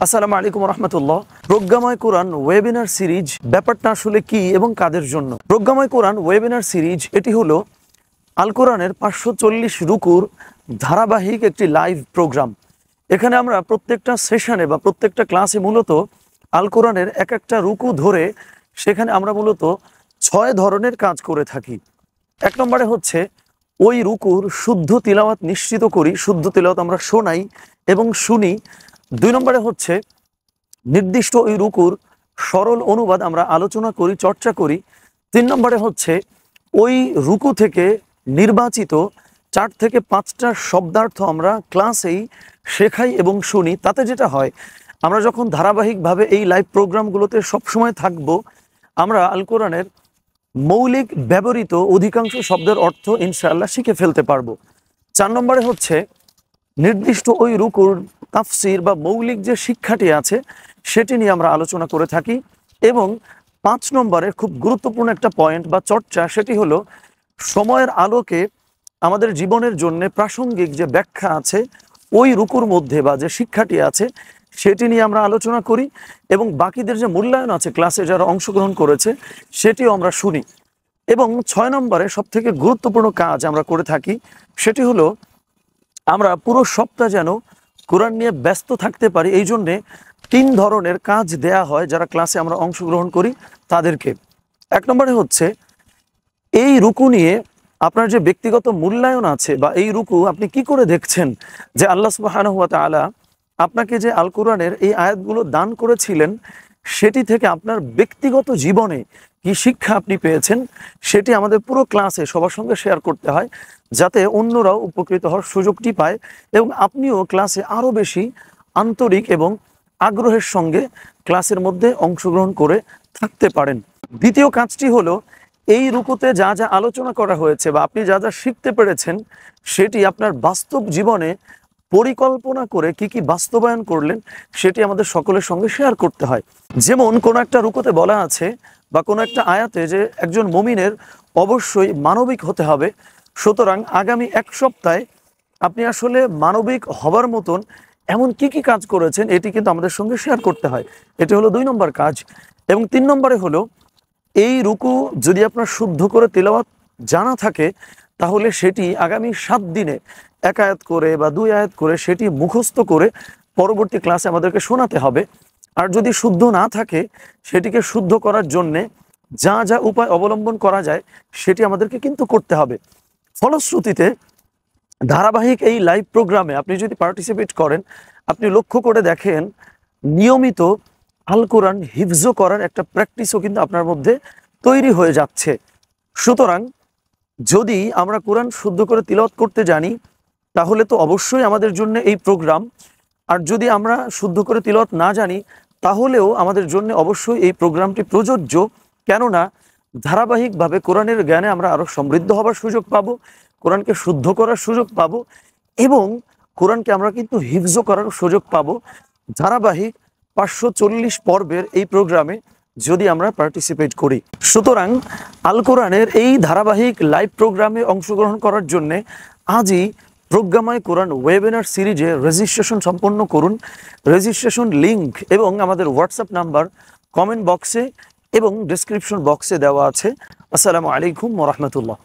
আসসালামু আলাইকুম রহমতুল্লাহ। প্রজ্ঞাময় কোরআন webinar series ব্যাপারটা আসলে কি এবং কাদের জন্য? প্রজ্ঞাময় কোরআন ওয়েবিনার সিরিজ এটি হলো আল কোরআনের 540 রুকুর ধারাবাহিক একটি লাইভ প্রোগ্রাম। এখানে আমরা প্রত্যেকটা সেশনে বা প্রত্যেকটা ক্লাসে মূলত আল কোরআনের এক একটা রুকু ধরে সেখানে আমরা মূলত 6 ধরনের কাজ করে থাকি। এক নম্বরে হচ্ছে ওই রুকুর শুদ্ধ তিলাওয়াত নিশ্চিত করি, শুদ্ধ তিলাওয়াত আমরা শোনাই এবং শুনি। 2 নম্বরে হচ্ছে নির্দিষ্ট ওই রুকুর সরল অনুবাদ আমরা আলোচনা করি, চর্চা করি। 3 নম্বরে হচ্ছে ওই রুকু থেকে নির্বাচিত 4 থেকে 5টা শব্দার্থ আমরা ক্লাসেই শেখাই এবং শুনি। তাতে যেটা হয়, আমরা যখন ধারাবাহিকভাবে এই লাইভ প্রোগ্রামগুলোতে সবসময় থাকব, আমরা আল কোরআনের মৌলিক ব্যবহৃত অধিকাংশ শব্দের অর্থ ইনশাআল্লাহ শিখে ফেলতে পারবো। 4 নম্বরে হচ্ছে নির্দিষ্ট ওই রুকুর তাফসির বা মৌলিক যে শিক্ষাটি আছে সেটি নিয়ে আমরা আলোচনা করে থাকি। এবং 5 নম্বরে খুব গুরুত্বপূর্ণ একটা পয়েন্ট বা চর্চা, সেটি হলো সময়ের আলোকে আমাদের জীবনের জন্য প্রাসঙ্গিক যে ব্যাখ্যা আছে ওই রুকুর মধ্যে বা যে শিক্ষাটি আছে সেটি নিয়ে আমরা আলোচনা করি এবং বাকিদের যে মূল্যায়ন আছে ক্লাসে যারা অংশগ্রহণ করেছে সেটিও আমরা শুনি। এবং 6 নম্বরে সবথেকে গুরুত্বপূর্ণ কাজ আমরা করে থাকি, সেটি হলো আমরা পুরো সপ্তাহ যেন কোরআন নিয়ে ব্যস্ত থাকতে পারি, এই জন্যে 3 ধরনের কাজ দেয়া হয় যারা ক্লাসে আমরা অংশগ্রহণ করি তাদেরকে। 1 নম্বরে হচ্ছে এই রুকু নিয়ে আপনার যে ব্যক্তিগত মূল্যায়ন আছে বা এই রুকু আপনি কি করে দেখছেন যে আল্লাহ সুবহানাহু ওয়া তাআলা আপনাকে যে আল কোরআনের এই আয়াতগুলো দান করেছিলেন সেটি থেকে আপনার ব্যক্তিগত জীবনে কি শিক্ষা আপনি পেয়েছেন সেটি আমাদের পুরো ক্লাসে সবার সঙ্গে শেয়ার করতে হয়, যাতে অন্যরাও উপকৃত হওয়ার সুযোগটি পায় এবং আপনিও ক্লাসে আরও বেশি আন্তরিক এবং আগ্রহের সঙ্গে ক্লাসের মধ্যে অংশগ্রহণ করে থাকতে পারেন। দ্বিতীয় কাজটি হলো এই রুকুতে যা যা আলোচনা করা হয়েছে বা আপনি যা যা শিখতে পেরেছেন সেটি আপনার বাস্তব জীবনে পরিকল্পনা করে কি কি বাস্তবায়ন করলেন সেটি আমাদের সকলের সঙ্গে শেয়ার করতে হয়। যেমন কোনো একটা রুকুতে বলা আছে বা কোনো একটা আয়াতে যে একজন মুমিনের অবশ্যই মানবিক হতে হবে, সুতরাং আগামী 1 সপ্তাহে আপনি আসলে মানবিক হবার মতন এমন কি কি কাজ করেছেন এটি কিন্তু আমাদের সঙ্গে শেয়ার করতে হয়। এটি হলো 2 নম্বর কাজ। এবং 3 নম্বরে হলো এই রুকু যদি আপনার শুদ্ধ করে তিলাওয়াত জানা থাকে তাহলে সেটি আগামী 7 দিনে 1 আয়াত করে বা 2 আয়াত করে সেটি মুখস্থ করে পরবর্তী ক্লাসে আমাদেরকে শোনাতে হবে। আর যদি শুদ্ধ না থাকে সেটিকে শুদ্ধ করার জন্যে যা যা উপায় অবলম্বন করা যায় সেটি আমাদেরকে কিন্তু করতে হবে। ফলশ্রুতিতে ধারাবাহিক এই লাইভ প্রোগ্রামে আপনি যদি পার্টিসিপেট করেন, আপনি লক্ষ্য করে দেখেন নিয়মিত আল কোরআন হিফজ করার একটা প্র্যাকটিসও কিন্তু আপনার মধ্যে তৈরি হয়ে যাচ্ছে। সুতরাং যদি আমরা কোরআন শুদ্ধ করে তিলাওয়াত করতে জানি তাহলে তো অবশ্যই আমাদের জন্য এই প্রোগ্রাম, আর যদি আমরা শুদ্ধ করে তিলাওয়াত না জানি তাহলেও আমাদের জন্য অবশ্যই এই প্রোগ্রামটি প্রযোজ্য। কেননা ধারাবাহিকভাবে কোরআনের জ্ঞানে আমরা আরও সমৃদ্ধ হবার সুযোগ পাবো, কোরআনকে শুদ্ধ করার সুযোগ পাবো এবং কোরআনকে আমরা কিন্তু হিফজ করার সুযোগ পাবো ধারাবাহিক 540 পর্বের এই প্রোগ্রামে যদি আমরা পার্টিসিপেট করি। সুতরাং আল কোরআনের এই ধারাবাহিক লাইভ প্রোগ্রামে অংশগ্রহণ করার জন্যে আজই প্রজ্ঞাময় কোরআন ওয়েবিনার সিরিজে রেজিস্ট্রেশন সম্পন্ন করুন। রেজিস্ট্রেশন লিংক এবং আমাদের হোয়াটসঅ্যাপ নাম্বার কমেন্ট বক্সে এবং ডেসক্রিপশন বক্সে দেওয়া আছে। আসসালামু আলাইকুম ওয়া রাহমাতুল্লাহ।